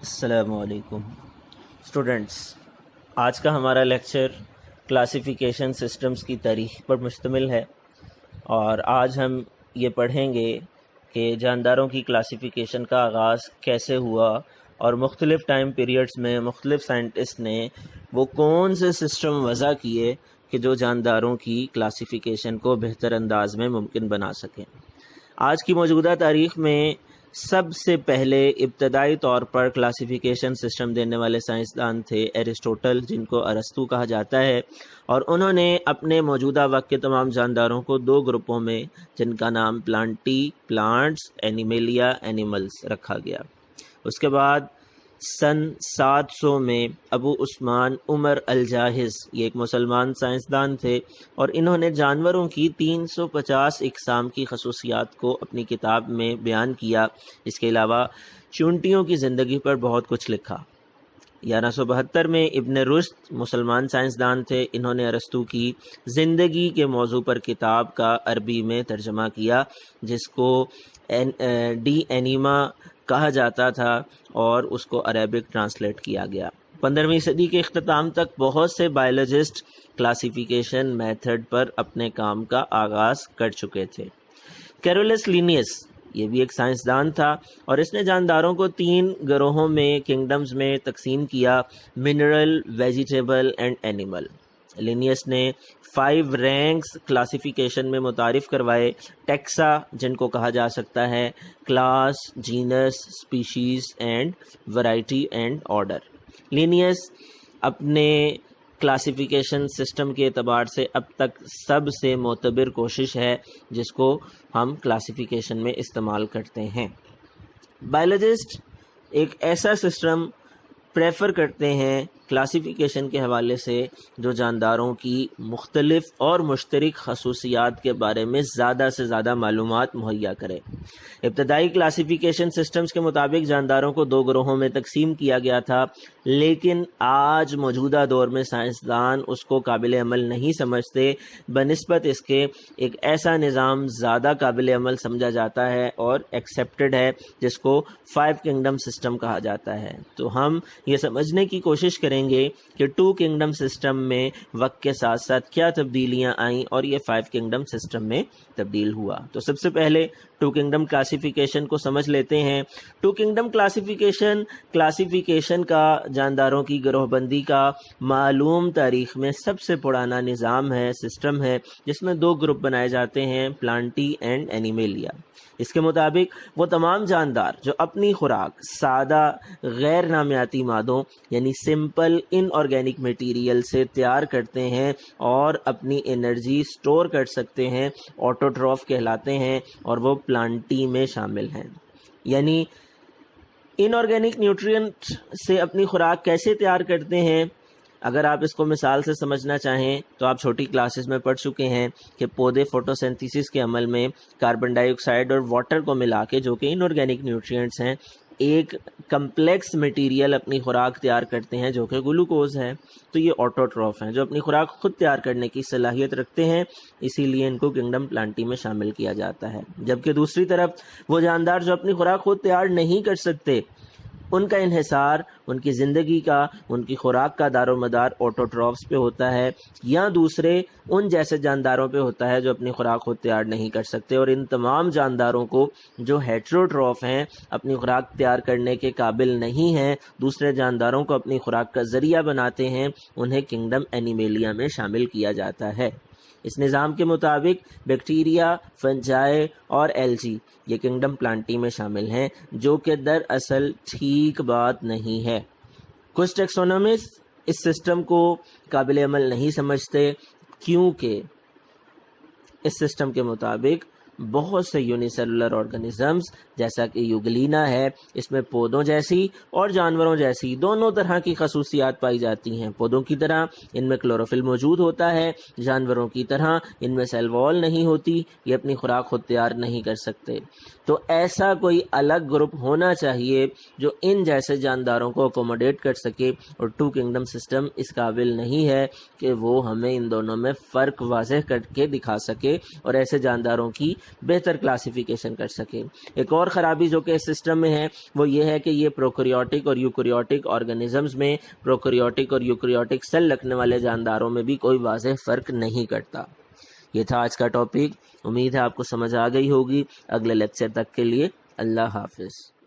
السلام علیکم اسٹوڈنٹس، آج کا ہمارا لیکچر کلاسیفیکیشن سسٹمز کی تاریخ پر مشتمل ہے، اور آج ہم یہ پڑھیں گے کہ جانداروں کی کلاسیفیکیشن کا آغاز کیسے ہوا اور مختلف ٹائم پیریڈز میں مختلف سائنٹسٹ نے وہ کون سے سسٹم وضع کیے کہ جو جانداروں کی کلاسیفیکیشن کو بہتر انداز میں ممکن بنا سکیں۔ آج کی موجودہ تاریخ میں سب سے پہلے ابتدائی طور پر کلاسیفیکیشن سسٹم دینے والے سائنسدان تھے ایرسٹوٹل، جن کو ارسطو کہا جاتا ہے، اور انہوں نے اپنے موجودہ وقت کے تمام جانداروں کو دو گروپوں میں، جن کا نام پلانٹی پلانٹس، اینیمیلیا اینیملز رکھا گیا۔ اس کے بعد سن 700 میں ابو عثمان عمر الجاحظ، یہ ایک مسلمان سائنسدان تھے، اور انہوں نے جانوروں کی 350 اقسام کی خصوصیات کو اپنی کتاب میں بیان کیا۔ اس کے علاوہ چونٹیوں کی زندگی پر بہت کچھ لکھا۔ 1172 میں ابن رشد مسلمان سائنسدان تھے، انہوں نے ارسطو کی زندگی کے موضوع پر کتاب کا عربی میں ترجمہ کیا، جس کو ڈی اینیما کہا جاتا تھا، اور اس کو عربک ٹرانسلیٹ کیا گیا۔ 15ویں صدی کے اختتام تک بہت سے بایولوجسٹ کلاسیفیکیشن میتھڈ پر اپنے کام کا آغاز کر چکے تھے۔ کیرولس لینیس، یہ بھی ایک سائنسدان تھا، اور اس نے جانداروں کو 3 گروہوں میں کنگڈمز میں تقسیم کیا: mineral, vegetable and animal. Linnaeus نے 5 رینکس کلاسیفیکیشن میں متعارف کروائے: ٹیکسا، جن کو کہا جا سکتا ہے class, genus, species and variety and order. Linnaeus اپنے کلاسیفیکیشن سسٹم کے اعتبار سے اب تک سب سے معتبر کوشش ہے جس کو ہم کلاسیفیکیشن میں استعمال کرتے ہیں۔ بایولوجسٹ ایک ایسا سسٹم پریفر کرتے ہیں کلاسیفیکیشن کے حوالے سے جو جانداروں کی مختلف اور مشترک خصوصیات کے بارے میں زیادہ سے زیادہ معلومات مہیا کرے۔ ابتدائی کلاسیفیکیشن سسٹمز کے مطابق جانداروں کو 2 گروہوں میں تقسیم کیا گیا تھا، لیکن آج موجودہ دور میں سائنسدان اس کو قابل عمل نہیں سمجھتے، بنسبت اس کے ایک ایسا نظام زیادہ قابل عمل سمجھا جاتا ہے اور ایکسیپٹڈ ہے جس کو 5 کنگڈم سسٹم کہا جاتا ہے۔ تو ہم یہ سمجھنے کی کوشش کریں گے کہ 2 کنگڈم سسٹم میں وقت کے ساتھ ساتھ کیا تبدیلیاں آئیں اور یہ 5 کنگڈم سسٹم میں تبدیل ہوا۔ تو سب سے پہلے 2 کنگڈم کلاسیفیکیشن کو سمجھ لیتے ہیں۔ 2 کنگڈم کلاسیفیکیشن کا جانداروں کی گروہ بندی کا معلوم تاریخ میں سب سے پرانا نظام ہے، سسٹم ہے، جس میں 2 گروپ بنائے جاتے ہیں: پلانٹی اینڈ اینیمیلیا۔ اس کے مطابق وہ تمام جاندار جو اپنی خوراک سادہ غیر نامیاتی مادوں یعنی سمپل ان آرگینک میٹیریل سے تیار کرتے ہیں اور اپنی انرجی سٹور کر سکتے ہیں، آٹوٹروف کہلاتے ہیں، اور وہ پلانٹی میں شامل ہیں۔ یعنی ان آرگینک نیوٹرینٹ سے اپنی خوراک کیسے تیار کرتے ہیں؟ اگر آپ اس کو مثال سے سمجھنا چاہیں تو آپ چھوٹی کلاسز میں پڑھ چکے ہیں کہ پودے فوٹوسینتھیسس کے عمل میں کاربن ڈائی آکسائڈ اور واٹر کو ملا کے، جو کہ ان آرگینک نیوٹرینٹس ہیں، ایک کمپلیکس مٹیریل اپنی خوراک تیار کرتے ہیں جو کہ گلوکوز ہے۔ تو یہ آٹوٹروف ہیں جو اپنی خوراک خود تیار کرنے کی صلاحیت رکھتے ہیں، اسی لیے ان کو کنگڈم پلانٹی میں شامل کیا جاتا ہے۔ جبکہ دوسری طرف وہ جاندار جو اپنی خوراک خود تیار نہیں کر سکتے، ان کا انحصار، ان کی زندگی کا، ان کی خوراک کا دار و مدار آٹوٹروفس پہ ہوتا ہے، یا دوسرے ان جیسے جانداروں پہ ہوتا ہے جو اپنی خوراک خود تیار نہیں کر سکتے۔ اور ان تمام جانداروں کو جو ہیٹروٹروف ہیں، اپنی خوراک تیار کرنے کے قابل نہیں ہیں، دوسرے جانداروں کو اپنی خوراک کا ذریعہ بناتے ہیں، انہیں کنگڈم اینیمیلیا میں شامل کیا جاتا ہے۔ اس نظام کے مطابق بیکٹیریا، فنجائے اور ایلجی یہ کنگڈم پلانٹی میں شامل ہیں، جو کہ دراصل ٹھیک بات نہیں ہے۔ کچھ ٹیکسونومسٹ اس سسٹم کو قابل عمل نہیں سمجھتے، کیونکہ اس سسٹم کے مطابق بہت سے یونی سیلولر آرگنزمز جیسا کہ یوگلینا ہے، اس میں پودوں جیسی اور جانوروں جیسی دونوں طرح کی خصوصیات پائی جاتی ہیں۔ پودوں کی طرح ان میں کلوروفل موجود ہوتا ہے، جانوروں کی طرح ان میں سیل وال نہیں ہوتی، یہ اپنی خوراک خود تیار نہیں کر سکتے۔ تو ایسا کوئی الگ گروپ ہونا چاہیے جو ان جیسے جانداروں کو اکوموڈیٹ کر سکے، اور 2 کنگڈم سسٹم اس قابل نہیں ہے کہ وہ ہمیں ان دونوں میں فرق واضح کر کے دکھا سکے اور ایسے جانداروں کی بہتر کلاسیفیکیشن کر سکے۔ ایک اور خرابی جو کہ اس سسٹم میں ہے وہ یہ ہے کہ یہ پروکریوٹک اور یوکریوٹک آرگنزمز میں پروکریوٹک اور یوکریوٹک سیل رکھنے والے جانداروں میں بھی کوئی واضح فرق نہیں کرتا۔ یہ تھا آج کا ٹاپک، امید ہے آپ کو سمجھ آ گئی ہوگی۔ اگلے لیکچر تک کے لیے اللہ حافظ۔